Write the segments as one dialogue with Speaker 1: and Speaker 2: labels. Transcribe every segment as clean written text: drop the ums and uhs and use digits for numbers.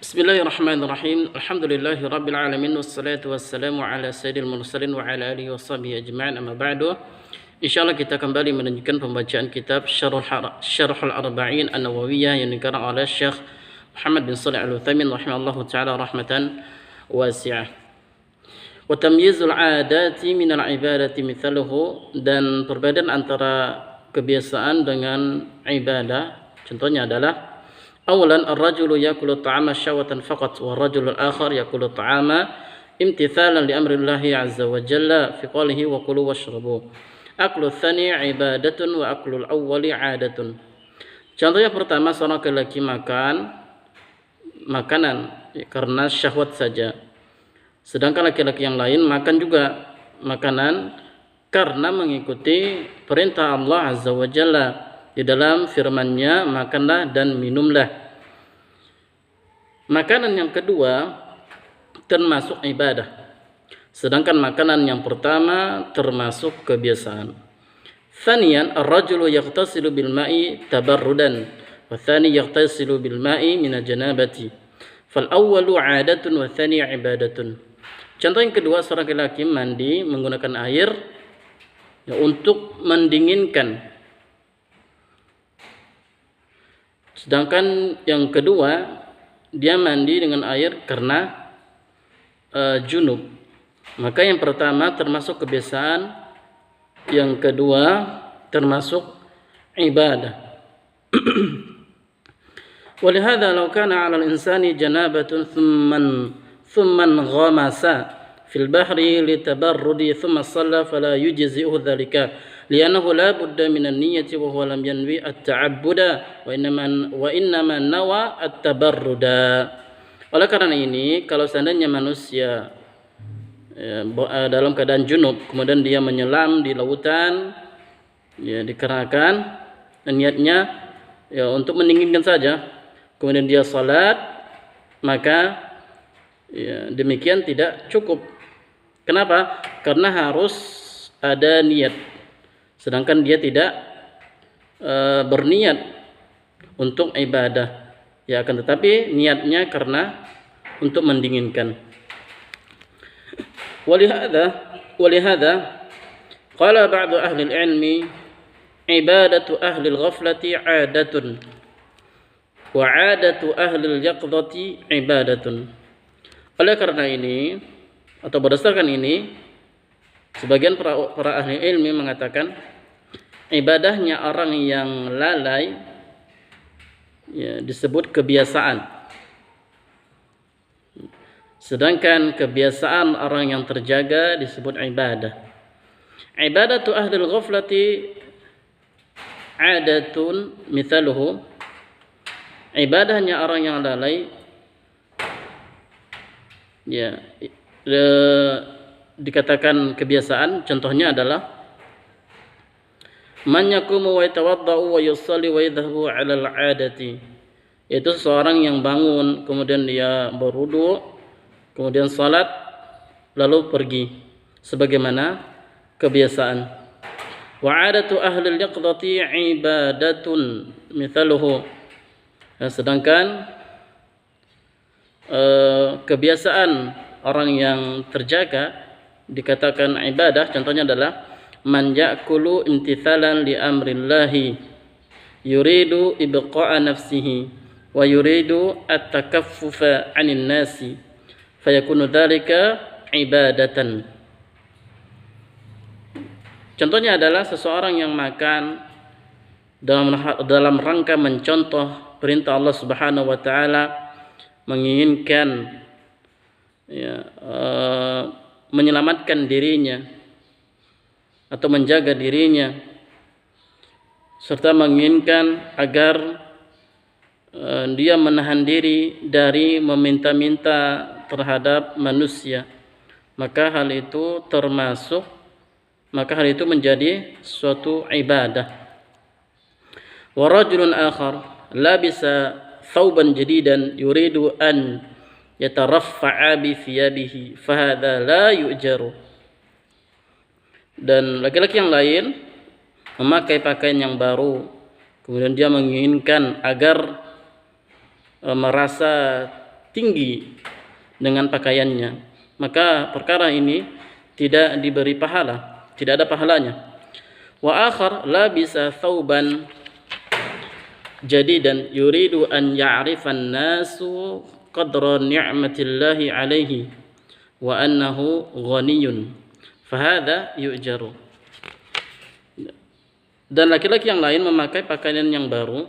Speaker 1: Bismillahirrahmanirrahim. Alhamdulillahirabbil alamin wassalatu wassalamu ala sayyidil mursalin wa ala alihi washabihi ajma'in. Amma ba'du. Insyaallah kita kembali melanjutkan pembacaan kitab Syarhul Arba'in An-Nawawiyah yang dikarang oleh Syekh Muhammad bin Shalih Al-Utsaimin rahimallahu taala rahmatan wasi'ah. Wa tamyizul 'adati minal ibadati mithaluhu, dan perbedaan antara kebiasaan dengan ibadah contohnya adalah awalan ar-rajulu yakulu ta'ama syahwatan faqat wa ar-rajulu al-akhar yakulu ta'ama imtithalan li amrillahi azza wa jalla fi qawlihi wa kulu washrabu. Aklu tsani ibadatun wa aklu al-awwali 'adatun. Contohnya pertama, seorang laki-laki makan makanan karena syahwat saja. Sedangkan laki-laki yang lain makan juga makanan karena mengikuti perintah Allah azza wa jalla di dalam firman-Nya, makanlah dan minumlah. Makanan yang kedua termasuk ibadah, sedangkan makanan yang pertama termasuk kebiasaan. Thaniyan, ar-rajulu yaghtasilu bil ma'i tabarrudan wa thani yaghtasilu bil ma'i min al-janabati. Fal awwalu 'adatun wa thani ibadatun. Contoh yang kedua, seorang laki-laki mandi menggunakan air untuk mendinginkan. Sedangkan yang kedua, dia mandi dengan air karena junub. Maka yang pertama termasuk kebiasaan, yang kedua termasuk ibadah. Walihada law kana 'ala al-insani janabatun thumma ghamasa fil bahri litabarrudi thumma shalla fala yujzi'uhu dhalika li'annahu la budda min an-niyyati wa huwa lam yanwi at-ta'abbuda wa innama nawa at-tabarruda. Oleh karena ini, kalau seandainya manusia dalam keadaan junub kemudian dia menyelam di lautan, dikarenakan niatnya untuk mendinginkan saja, kemudian dia salat, maka demikian tidak cukup. Kenapa? Karena harus ada niat. Sedangkan dia tidak berniat untuk ibadah, akan tetapi niatnya karena untuk mendinginkan. Walihada qala ba'du ahli al-ilmi ibadatu ahli al-ghaflati 'adatun wa 'adatu ahli al-yaqdhati ibadatun. Oleh karena ini, atau berdasarkan ini, sebagian para ahli ilmi mengatakan ibadahnya orang yang lalai disebut kebiasaan. Sedangkan kebiasaan orang yang terjaga disebut ibadah. Ibadatu ahlil ghaflati 'adatun mithaluhu. Ibadahnya orang yang lalai dikatakan kebiasaan. Contohnya adalah man yaqumu wa yatawaddau wa yusalli wa yadhhabu 'ala al-'adati, yaitu seorang yang bangun kemudian dia berwudu, kemudian salat lalu pergi sebagaimana kebiasaan. Wa 'adatu ahli al-yaqdhati 'ibadatun mithaluhu. Sedangkan kebiasaan orang yang terjaga dikatakan ibadah, contohnya adalah man ya'kulu imtithalan li amrillahi yuridu ibqa'a nafsihi wa yuridu at-takaffufa 'anil nasi fayakunu dzalika ibadatan. Contohnya adalah seseorang yang makan dalam rangka mencontoh perintah Allah Subhanahu wa taala, menginginkan menyelamatkan dirinya atau menjaga dirinya, serta menginginkan agar dia menahan diri dari meminta-minta terhadap manusia, maka hal itu menjadi suatu ibadah. Wa rajulun akhar labisa thawban jadidan yuridu an yataraffa'a bi thiyabihi fahadha la yu'jaru. Dan laki-laki yang lain memakai pakaian yang baru, kemudian dia menginginkan agar merasa tinggi dengan pakaiannya, maka perkara ini tidak diberi pahala, tidak ada pahalanya. Wa akhar labisa thawban jadidan yuridu an ya'rifan nasu qadra ni'matillahi alaihi wa annahu ghaniyun fahadha yu'jaru. Dan laki-laki yang lain memakai pakaian yang baru,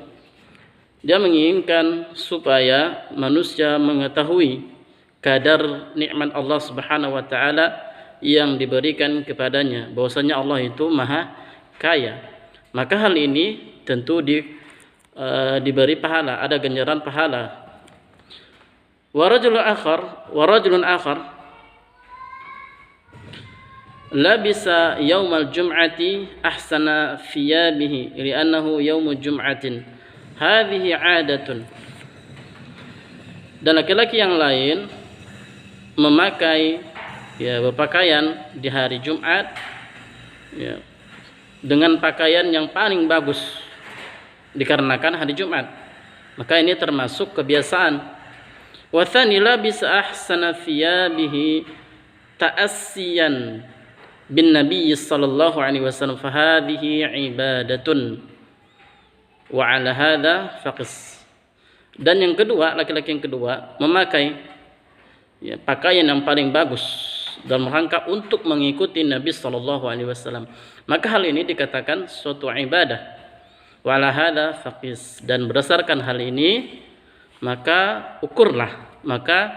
Speaker 1: dia menginginkan supaya manusia mengetahui kadar nikmat Allah Subhanahu wa taala yang diberikan kepadanya, bahwasanya Allah itu maha kaya. Maka hal ini tentu diberi pahala, ada ganjaran pahala. Wa rajulun akhar labisa yaumal jum'ati ahsana thiyabihi li'annahu yaumul jum'atin hadhihi 'adatun. Dan laki-laki yang lain memakai berpakaian di hari Jumat dengan pakaian yang paling bagus dikarenakan hari Jumat, maka ini termasuk kebiasaan. Wa tsani labisa ahsana thiyabihi ta'assiyan bin Nabi sallallahu alaihi wasallam fa hadhihi ibadatun wa ala hadha faqis. Dan yang kedua, laki-laki yang kedua memakai pakaian yang paling bagus dalam rangka untuk mengikuti Nabi sallallahu alaihi wasallam, maka hal ini dikatakan suatu ibadah. Wa ala hadha faqis, dan berdasarkan hal ini maka ukurlah, maka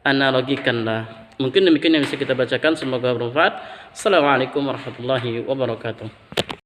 Speaker 1: analogikanlah. Mungkin demikian yang bisa kita bacakan, semoga bermanfaat. Assalamualaikum warahmatullahi wabarakatuh.